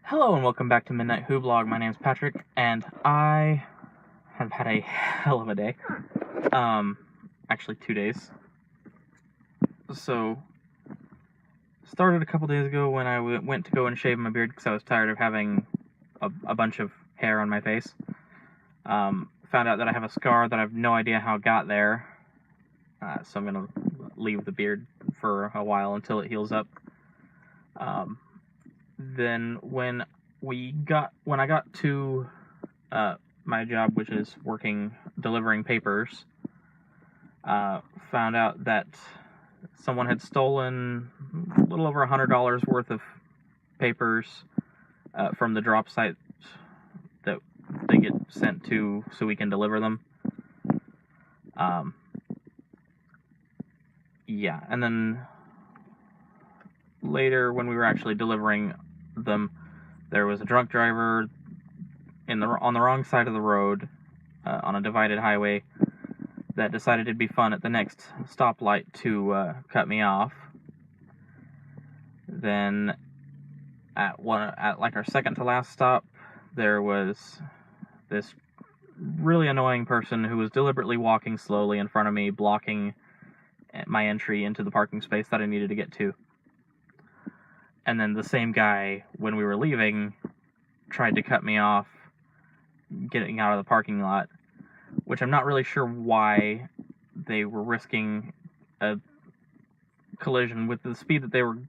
Hello and welcome back to Midnight Who Blog. My name's Patrick, and I have had a hell of a day. Actually 2 days. So, started a couple days ago when I went to go and shave my beard because I was tired of having a bunch of hair on my face. Found out that I have a scar that I have no idea how it got there. So I'm gonna leave the beard for a while until it heals up. Then when I got to my job, which is delivering papers, found out that someone had stolen a little over $100 worth of papers from the drop site that they get sent to so we can deliver them. Yeah, and then later when we were actually delivering them, there was a drunk driver on the wrong side of the road on a divided highway that decided it'd be fun at the next stoplight to cut me off. Then at like our second to last stop, there was this really annoying person who was deliberately walking slowly in front of me, blocking my entry into the parking space that I needed to get to. And then the same guy, when we were leaving, tried to cut me off getting out of the parking lot, which I'm not really sure why they were risking a collision with the speed that they were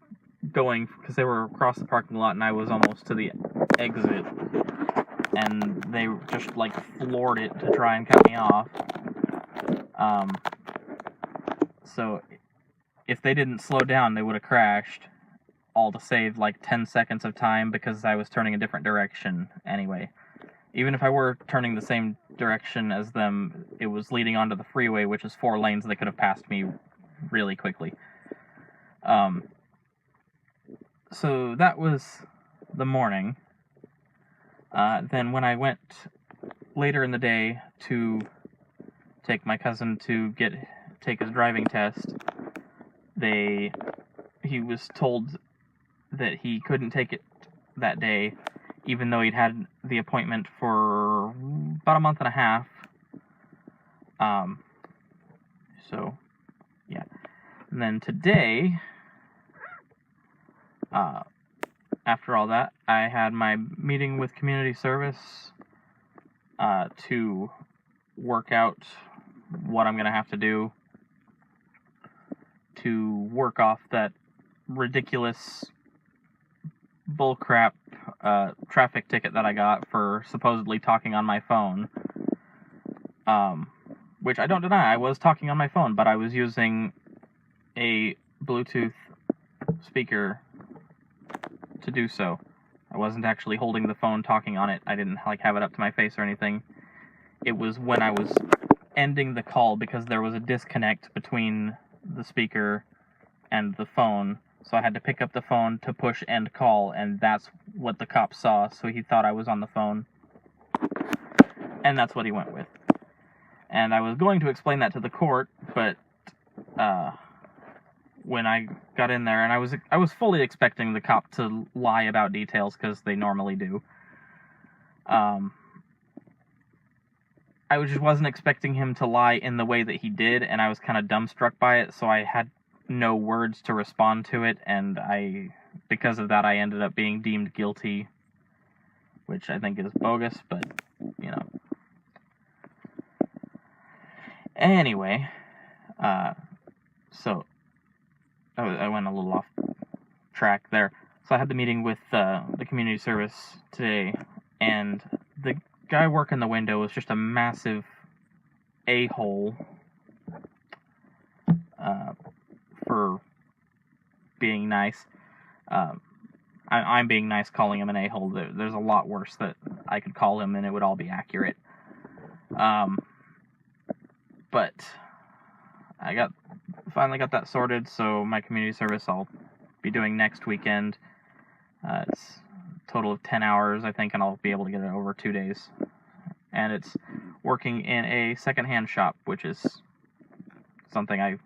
going, because they were across the parking lot and I was almost to the exit, and they just like floored it to try and cut me off. So if they didn't slow down, they would have crashed, all to save like 10 seconds of time because I was turning a different direction anyway. Even if I were turning the same direction as them, it was leading onto the freeway, which is 4 lanes. They could have passed me really quickly. So that was the morning. Then when I went later in the day to take my cousin to take his driving test, he was told that he couldn't take it that day, even though he'd had the appointment for about a month and a half. So, yeah. And then today, after all that, I had my meeting with community service to work out what I'm going to have to do to work off that ridiculous bullcrap traffic ticket that I got for supposedly talking on my phone. Which I don't deny, I was talking on my phone, but I was using a Bluetooth speaker to do so. I wasn't actually holding the phone talking on it. I didn't have it up to my face or anything. It was when I was ending the call, because there was a disconnect between the speaker and the phone, so I had to pick up the phone to push end call, and that's what the cop saw, so he thought I was on the phone. And that's what he went with. And I was going to explain that to the court, but when I got in there, and I was fully expecting the cop to lie about details, because they normally do. I just wasn't expecting him to lie in the way that he did, and I was kind of dumbstruck by it, so I had no words to respond to it, and because of that, I ended up being deemed guilty, which I think is bogus, but, you know. Anyway, so I went a little off track there. So I had the meeting with the community service today, and the guy working the window was just a massive a-hole for being nice. I'm being nice calling him an a-hole. There's a lot worse that I could call him, and it would all be accurate. But I finally got that sorted, so my community service I'll be doing next weekend. It's a total of 10 hours, I think, and I'll be able to get it over 2 days. And it's working in a secondhand shop, which is something I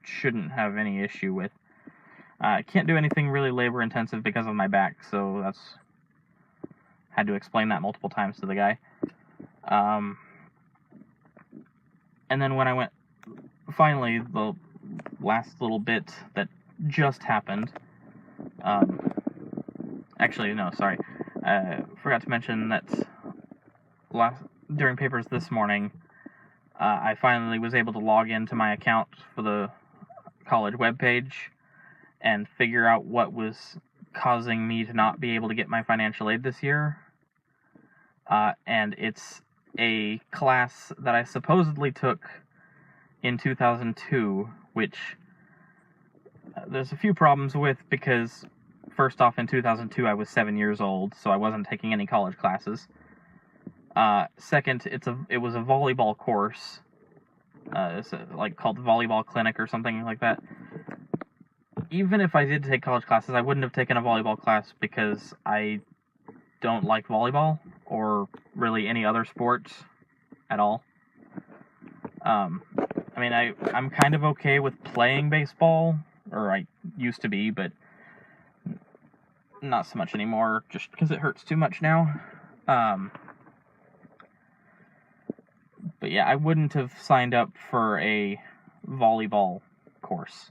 shouldn't have any issue with. I can't do anything really labor-intensive because of my back, so that's had to explain that multiple times to the guy. And then when I went, finally, the last little bit that just happened, actually, no, sorry, forgot to mention that during papers this morning, I finally was able to log into my account for the college webpage and figure out what was causing me to not be able to get my financial aid this year. And it's a class that I supposedly took in 2002, which there's a few problems with, because first off, in 2002 I was 7 years old, so I wasn't taking any college classes. Second, it was a volleyball course. It's called the Volleyball Clinic or something like that. Even if I did take college classes, I wouldn't have taken a volleyball class because I don't like volleyball or really any other sports at all. I mean, I'm kind of okay with playing baseball, or I used to be, but not so much anymore, just because it hurts too much now. But yeah, I wouldn't have signed up for a volleyball course.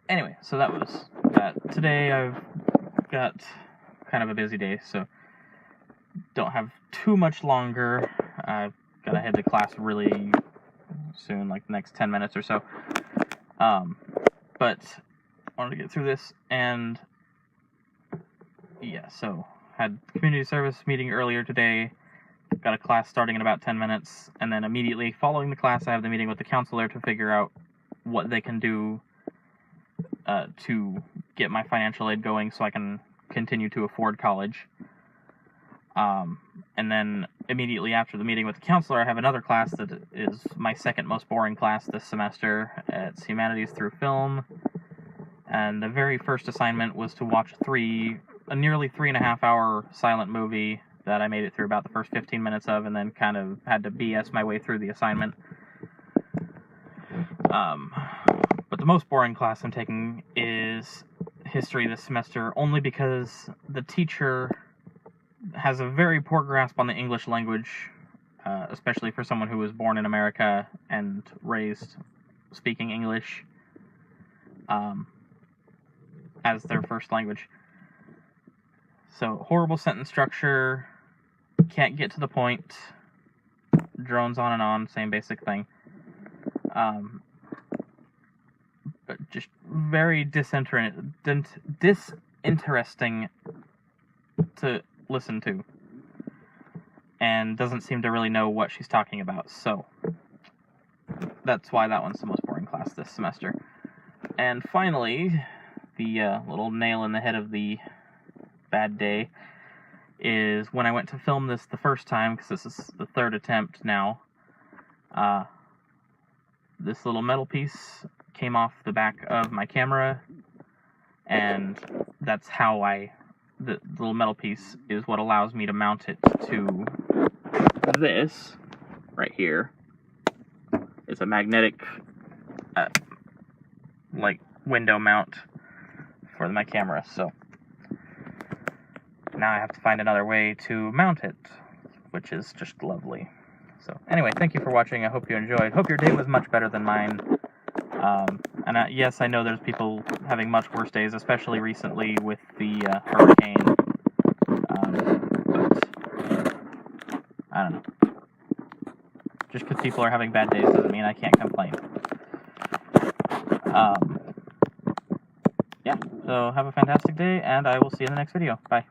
Anyway, so that was that. Today I've got kind of a busy day, so don't have too much longer. I've got to head to class really soon, like the next 10 minutes or so. But I wanted to get through this, and yeah, so had community service meeting earlier today. Got a class starting in about 10 minutes, and then immediately following the class, I have the meeting with the counselor to figure out what they can do to get my financial aid going so I can continue to afford college. And then immediately after the meeting with the counselor, I have another class that is my second most boring class this semester. It's Humanities Through Film, and the very first assignment was to watch a nearly 3.5 hour silent movie that I made it through about the first 15 minutes of, and then kind of had to BS my way through the assignment. But the most boring class I'm taking is history this semester, only because the teacher has a very poor grasp on the English language, especially for someone who was born in America and raised speaking English as their first language. So, horrible sentence structure, can't get to the point, drones on and on, same basic thing. But just very disinteresting to listen to, and doesn't seem to really know what she's talking about, so that's why that one's the most boring class this semester. And finally, the little nail in the head of the bad day is when I went to film this the first time, because this is the third attempt now. This little metal piece came off the back of my camera, and that's how the little metal piece is what allows me to mount it to this right here. It's a magnetic window mount for my camera, so now I have to find another way to mount it, which is just lovely. So anyway, thank you for watching. I hope you enjoyed. Hope your day was much better than mine. Yes, I know there's people having much worse days, especially recently with the hurricane. But I don't know. Just because people are having bad days doesn't mean I can't complain. Yeah, so have a fantastic day, and I will see you in the next video. Bye.